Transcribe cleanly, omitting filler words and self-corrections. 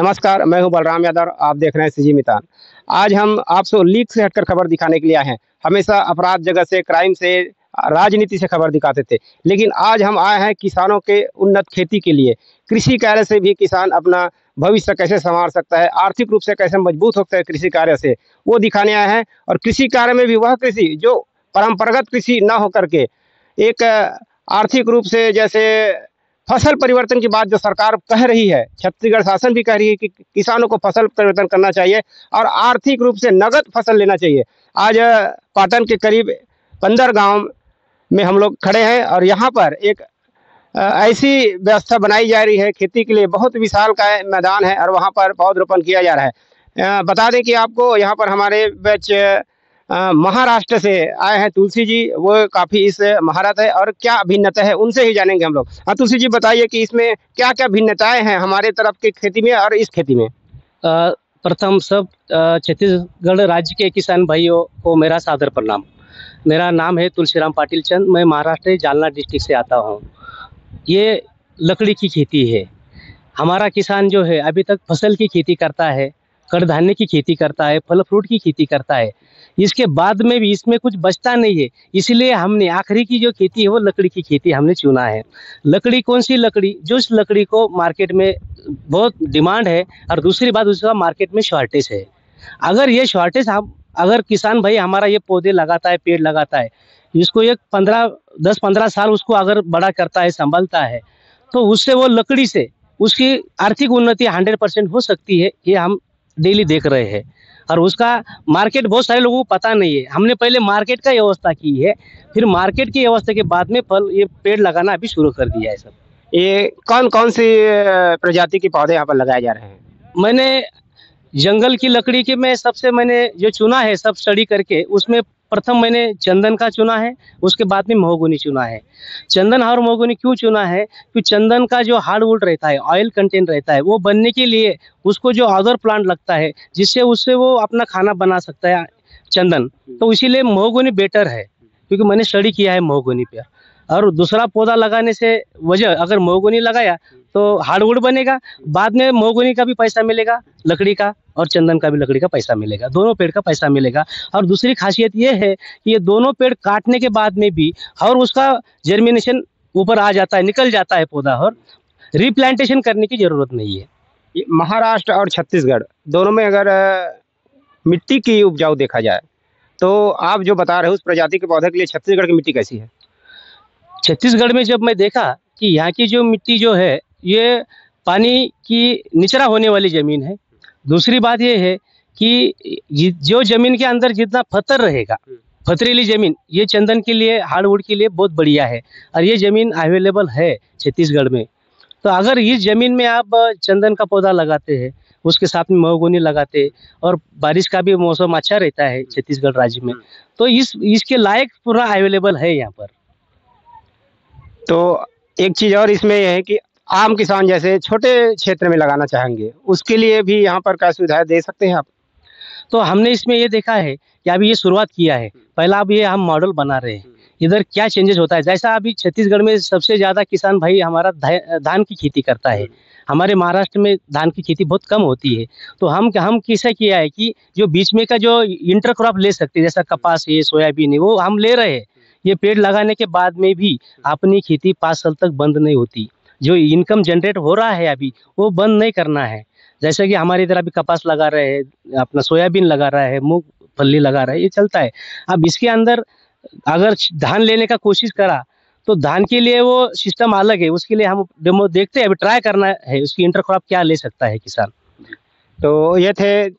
नमस्कार, मैं हूं बलराम यादव। आप देख रहे हैं सीजी मितान। आज हम आपसे लीक से हटकर खबर दिखाने के लिए आए हैं। हमेशा अपराध जगत से, क्राइम से, राजनीति से खबर दिखाते थे, लेकिन आज हम आए हैं किसानों के उन्नत खेती के लिए। कृषि कार्य से भी किसान अपना भविष्य कैसे संवार सकता है, आर्थिक रूप से कैसे मजबूत हो सकता है कृषि कार्य से, वो दिखाने आए हैं। और कृषि कार्य में भी वह कृषि जो परंपरागत कृषि न होकर के एक आर्थिक रूप से, जैसे फसल परिवर्तन की बात जो सरकार कह रही है, छत्तीसगढ़ शासन भी कह रही है कि किसानों को फसल परिवर्तन करना चाहिए और आर्थिक रूप से नगद फसल लेना चाहिए। आज पाटन के करीब 15 गांव में हम लोग खड़े हैं और यहाँ पर एक ऐसी व्यवस्था बनाई जा रही है। खेती के लिए बहुत विशाल का मैदान है और वहाँ पर पौधरोपण किया जा रहा है। बता दें कि आपको यहाँ पर हमारे बैच महाराष्ट्र से आए हैं तुलसी जी, वो काफी इस महारत है और क्या भिन्नता है उनसे ही जानेंगे हम लोग। हाँ तुलसी जी, बताइए कि इसमें क्या क्या भिन्नताएं हैं हमारे तरफ की खेती में और इस खेती में। प्रथम सब छत्तीसगढ़ राज्य के किसान भाइयों को मेरा सादर प्रणाम। मेरा नाम है तुलसीराम पाटिल चंद। मैं महाराष्ट्र जालना डिस्ट्रिक्ट से आता हूँ। ये लकड़ी की खेती है। हमारा किसान जो है अभी तक फसल की खेती करता है, कडधान्य की खेती करता है, फल फ्रूट की खेती करता है। इसके बाद में भी इसमें कुछ बचता नहीं है, इसलिए हमने आखिरी की जो खेती है वो लकड़ी की खेती हमने चुना है। लकड़ी कौन सी लकड़ी? जो इस लकड़ी को मार्केट में बहुत डिमांड है और दूसरी बात उसका मार्केट में शॉर्टेज है। अगर ये शॉर्टेज हम अगर किसान भाई हमारा ये पौधे लगाता है, पेड़ लगाता है, इसको एक 10-15 साल उसको अगर बड़ा करता है, संभालता है, तो उससे वो लकड़ी से उसकी आर्थिक उन्नति 100% हो सकती है। ये हम डेली देख रहे हैं और उसका मार्केट बहुत सारे लोगों को पता नहीं है। हमने पहले मार्केट का व्यवस्था की है, फिर मार्केट की व्यवस्था के बाद में फल ये पेड़ लगाना अभी शुरू कर दिया है। सब ये कौन कौन सी प्रजाति के पौधे यहाँ पर लगाए जा रहे हैं? मैंने जंगल की लकड़ी के में सबसे मैंने जो चुना है, सब स्टडी करके उसमें प्रथम मैंने चंदन का चुना है, उसके बाद में महोगनी चुना है। चंदन और महोगनी क्यों चुना है? क्योंकि चंदन का जो हार्डवुड रहता है, ऑयल कंटेंट रहता है, वो बनने के लिए उसको जो अदर प्लांट लगता है जिससे उससे वो अपना खाना बना सकता है चंदन, तो इसीलिए महोगनी बेटर है, क्योंकि मैंने स्टडी किया है महोगनी पे। और दूसरा पौधा लगाने से वजह, अगर महोगनी लगाया तो हार्डवुड बनेगा, बाद में महोगनी का भी पैसा मिलेगा लकड़ी का और चंदन का भी लकड़ी का पैसा मिलेगा, दोनों पेड़ का पैसा मिलेगा। और दूसरी खासियत ये है कि ये दोनों पेड़ काटने के बाद में भी और उसका जर्मिनेशन ऊपर आ जाता है, निकल जाता है पौधा, और रिप्लांटेशन करने की जरूरत नहीं है। महाराष्ट्र और छत्तीसगढ़ दोनों में अगर मिट्टी की उपजाऊ देखा जाए तो आप जो बता रहे हो उस प्रजाति के पौधे के लिए छत्तीसगढ़ की मिट्टी कैसी है? छत्तीसगढ़ में जब मैं देखा कि यहाँ की जो मिट्टी जो है ये पानी की निचरा होने वाली जमीन है। दूसरी बात ये है कि जो जमीन के अंदर जितना पत्थर रहेगा, पथरीली जमीन, ये चंदन के लिए, हार्डवुड के लिए बहुत बढ़िया है और ये जमीन अवेलेबल है छत्तीसगढ़ में। तो अगर इस जमीन में आप चंदन का पौधा लगाते हैं, उसके साथ में महोगनी लगाते और बारिश का भी मौसम अच्छा रहता है छत्तीसगढ़ राज्य में, तो इसके लायक पूरा अवेलेबल है यहाँ पर। तो एक चीज और इसमें यह है कि आम किसान जैसे छोटे क्षेत्र में लगाना चाहेंगे, उसके लिए भी यहाँ पर क्या सुविधाएं दे सकते हैं आप? तो हमने इसमें ये देखा है कि अभी ये शुरुआत किया है, पहला अब ये हम मॉडल बना रहे हैं, इधर क्या चेंजेस होता है। जैसा अभी छत्तीसगढ़ में सबसे ज्यादा किसान भाई हमारा धान की खेती करता है, हमारे महाराष्ट्र में धान की खेती बहुत कम होती है। तो हम कैसा किया है कि जो बीच में का जो इंटर क्रॉप ले सकते हैं, जैसा कपास है, सोयाबीन है, वो हम ले रहे हैं। ये पेड़ लगाने के बाद में भी अपनी खेती 5 साल तक बंद नहीं होती। जो इनकम जनरेट हो रहा है अभी, वो बंद नहीं करना है। जैसे कि हमारे इधर अभी कपास लगा रहे हैं, अपना सोयाबीन लगा रहा है, मूंगफली लगा रहा है, ये चलता है। अब इसके अंदर अगर धान लेने का कोशिश करा तो धान के लिए वो सिस्टम अलग है, उसके लिए हम डेमो देखते हैं, अभी ट्राई करना है उसकी इंटर क्रॉप क्या ले सकता है किसान। तो ये थे